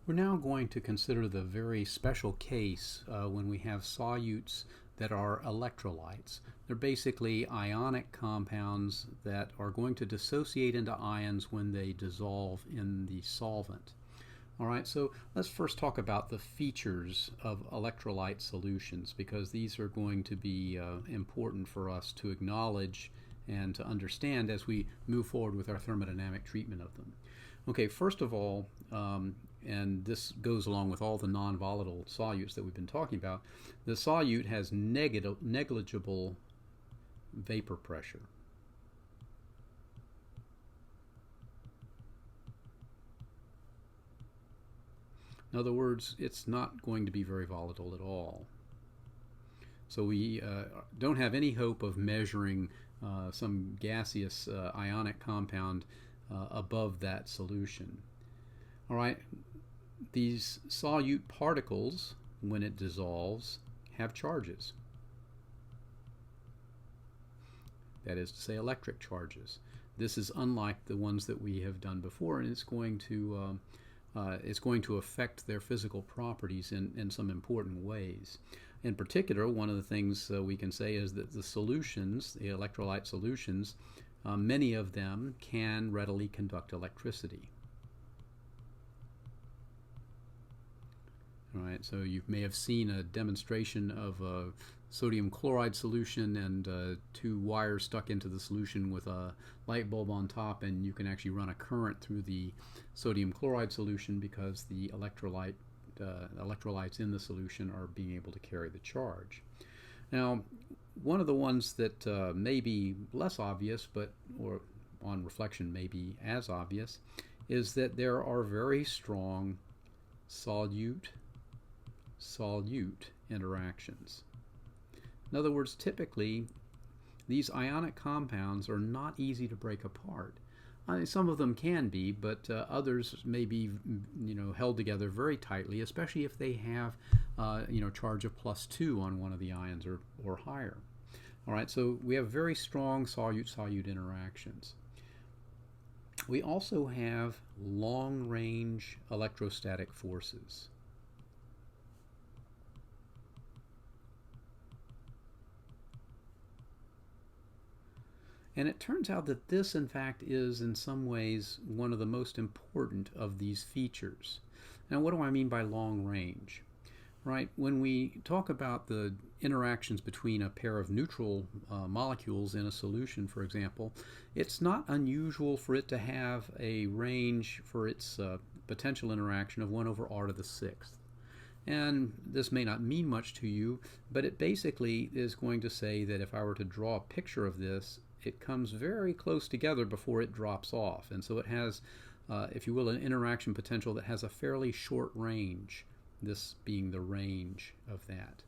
We're now going to consider the very special case when we have solutes that are electrolytes. They're basically ionic compounds that are going to dissociate into ions when they dissolve in the solvent. All right, so let's first talk about the features of electrolyte solutions, because these are going to be important for us to acknowledge and to understand as we move forward with our thermodynamic treatment of them. Okay, first of all, and this goes along with all the non-volatile solutes that we've been talking about, the solute has negligible vapor pressure. In other words, it's not going to be very volatile at all. So we don't have any hope of measuring some gaseous ionic compound above that solution. All right, these solute particles, when it dissolves, have charges. That is to say, electric charges. This is unlike the ones that we have done before, and it's going to affect their physical properties in some important ways. In particular, one of the things we can say is that the solutions, the electrolyte solutions, many of them can readily conduct electricity. All right, so you may have seen a demonstration of a sodium chloride solution and two wires stuck into the solution with a light bulb on top, and you can actually run a current through the sodium chloride solution because the electrolytes in the solution are being able to carry the charge. Now, one of the ones that may be less obvious, or on reflection may be as obvious, is that there are very strong solute interactions. In other words, typically these ionic compounds are not easy to break apart. I mean, some of them can be, but others may be, held together very tightly, especially if they have, charge of +2 on one of the ions or higher. All right, so we have very strong solute-solute interactions. We also have long-range electrostatic forces. And it turns out that this, in fact, is in some ways one of the most important of these features. Now, what do I mean by long range? Right, when we talk about the interactions between a pair of neutral molecules in a solution, for example, it's not unusual for it to have a range for its potential interaction of 1 over r to the 6th. And this may not mean much to you, but it basically is going to say that if I were to draw a picture of this, it comes very close together before it drops off. And so it has, if you will, an interaction potential that has a fairly short range, this being the range of that.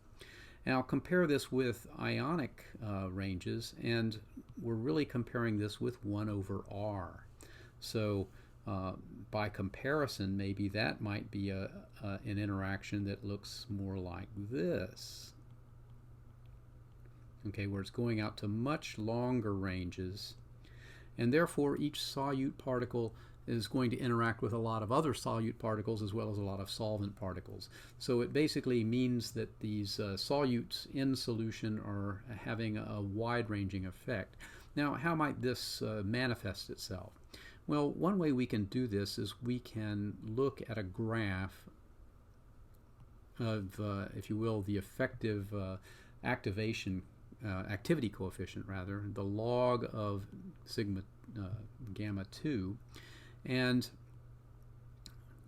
Now compare this with ionic ranges, and we're really comparing this with 1 over r. So by comparison, maybe that might be an interaction that looks more like this. Okay, where it's going out to much longer ranges, and therefore each solute particle is going to interact with a lot of other solute particles as well as a lot of solvent particles. So it basically means that these solutes in solution are having a wide-ranging effect. Now, how might this manifest itself? Well, one way we can do this is we can look at a graph of, if you will, the effective activity coefficient, rather, the log of sigma gamma 2, and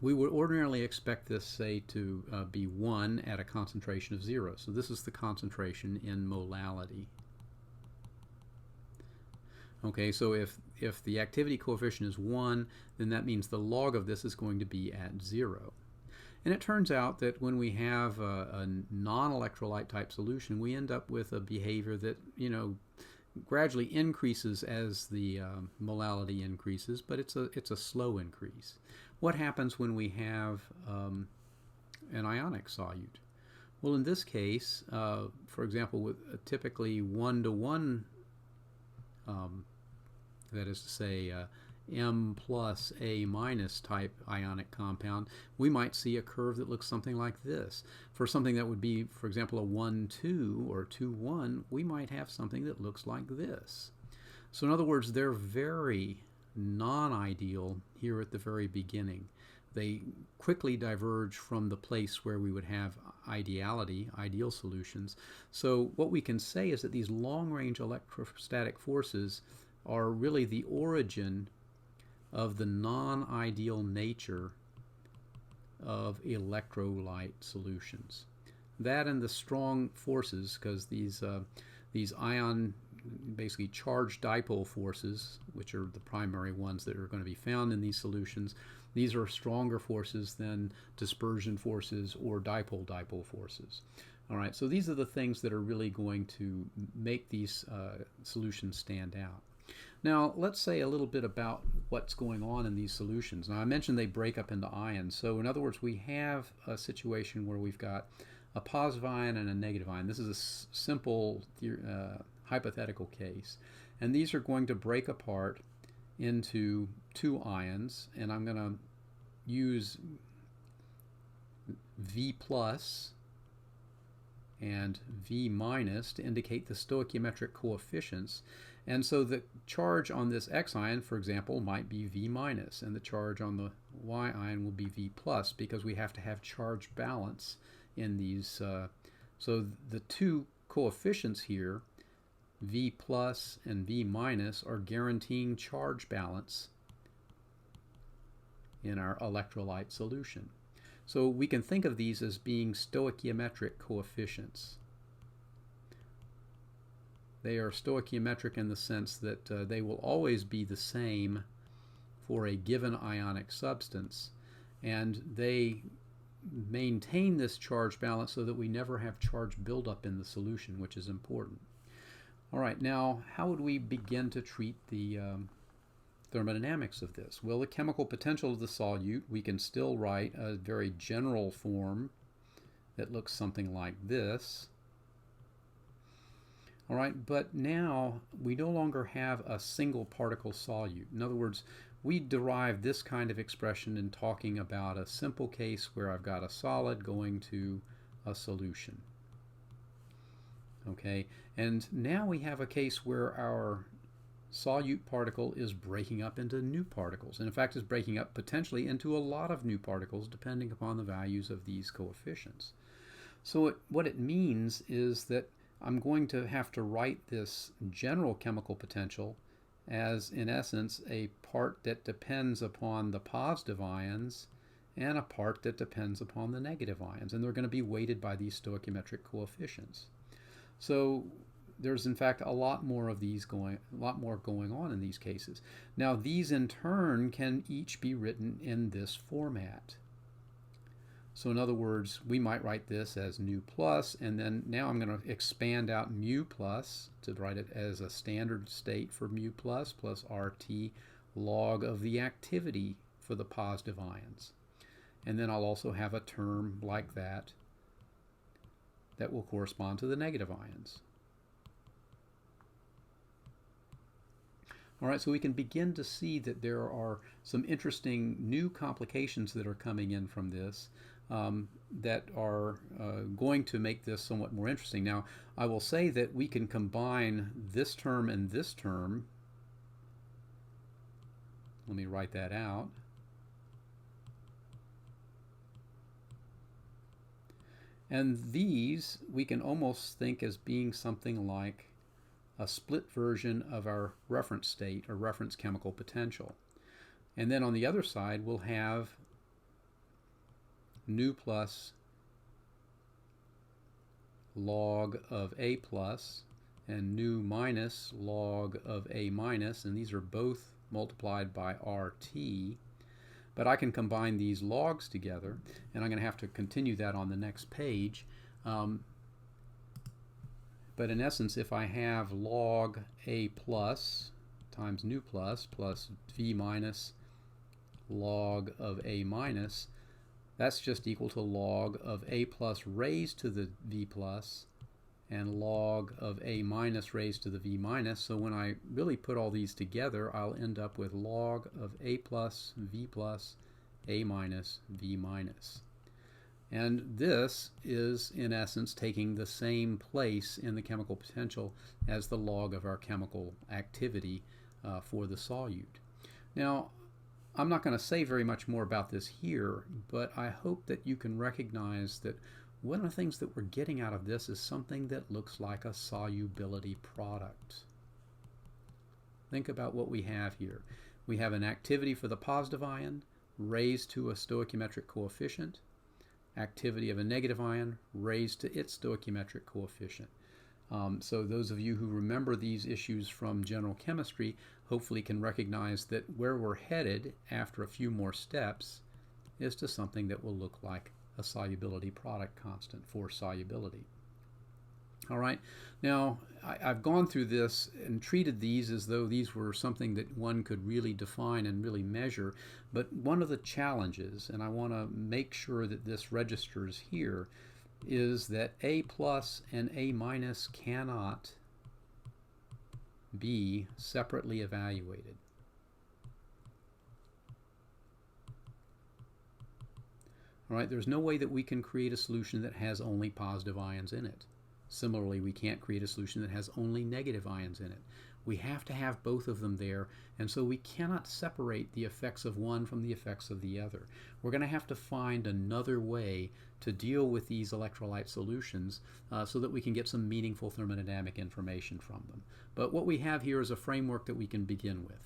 we would ordinarily expect this, say, to be 1 at a concentration of 0. So this is the concentration in molality. Okay, so if the activity coefficient is 1, then that means the log of this is going to be at 0. And it turns out that when we have a non-electrolyte type solution, we end up with a behavior that, gradually increases as the molality increases, but it's a slow increase. What happens when we have an ionic solute? Well, in this case, for example, with a typically 1-to-1, that is to say, M plus A minus type ionic compound, we might see a curve that looks something like this. For something that would be, for example, a 1,2 or 2,1, we might have something that looks like this. So in other words, they're very non-ideal here at the very beginning. They quickly diverge from the place where we would have ideality, ideal solutions. So what we can say is that these long-range electrostatic forces are really the origin of the non-ideal nature of electrolyte solutions. That and the strong forces, because these ion, basically charged dipole forces, which are the primary ones that are going to be found in these solutions, these are stronger forces than dispersion forces or dipole forces. All right, so these are the things that are really going to make these solutions stand out. Now, let's say a little bit about what's going on in these solutions. Now, I mentioned they break up into ions. So, in other words, we have a situation where we've got a positive ion and a negative ion. This is a simple hypothetical case. And these are going to break apart into two ions. And I'm going to use V plus and V minus to indicate the stoichiometric coefficients. And so the charge on this X ion, for example, might be V minus, and the charge on the Y ion will be V plus, because we have to have charge balance in these. So the two coefficients here, V plus and V minus, are guaranteeing charge balance in our electrolyte solution. So we can think of these as being stoichiometric coefficients. They are stoichiometric in the sense that they will always be the same for a given ionic substance, and they maintain this charge balance so that we never have charge buildup in the solution, which is important. All right, now how would we begin to treat the thermodynamics of this? Well, the chemical potential of the solute, we can still write a very general form that looks something like this. All right, but now we no longer have a single particle solute. In other words, we derive this kind of expression in talking about a simple case where I've got a solid going to a solution. Okay, and now we have a case where our solute particle is breaking up into new particles, and in fact is breaking up potentially into a lot of new particles depending upon the values of these coefficients. So what it means is that I'm going to have to write this general chemical potential as, in essence, a part that depends upon the positive ions and a part that depends upon the negative ions, and they're going to be weighted by these stoichiometric coefficients. So there's in fact a lot more going on in these cases. Now these in turn can each be written in this format. So in other words, we might write this as nu plus, and then now I'm going to expand out mu plus to write it as a standard state for mu plus RT log of the activity for the positive ions. And then I'll also have a term like that that will correspond to the negative ions. All right, so we can begin to see that there are some interesting new complications that are coming in from this that are going to make this somewhat more interesting. Now, I will say that we can combine this term and this term. Let me write that out. And these we can almost think as being something like a split version of our reference state or reference chemical potential. And then on the other side, we'll have nu plus log of A plus and nu minus log of A minus, and these are both multiplied by RT. But I can combine these logs together, and I'm going to have to continue that on the next page. But in essence, if I have log A plus times nu plus V minus log of A minus, that's just equal to log of A plus raised to the V plus, and log of A minus raised to the V minus. So when I really put all these together, I'll end up with log of A plus, V plus, A minus, V minus. And this is, in essence, taking the same place in the chemical potential as the log of our chemical activity for the solute. Now, I'm not going to say very much more about this here, but I hope that you can recognize that one of the things that we're getting out of this is something that looks like a solubility product. Think about what we have here. We have an activity for the positive ion raised to a stoichiometric coefficient, activity of a negative ion raised to its stoichiometric coefficient. So those of you who remember these issues from general chemistry hopefully can recognize that where we're headed after a few more steps is to something that will look like a solubility product constant for solubility. All right, now I've gone through this and treated these as though these were something that one could really define and really measure, but one of the challenges, and I want to make sure that this registers here, is that A plus and A minus cannot be separately evaluated. All right, there's no way that we can create a solution that has only positive ions in it. Similarly, we can't create a solution that has only negative ions in it. We have to have both of them there, and so we cannot separate the effects of one from the effects of the other. We're going to have to find another way to deal with these electrolyte solutions so that we can get some meaningful thermodynamic information from them. But what we have here is a framework that we can begin with.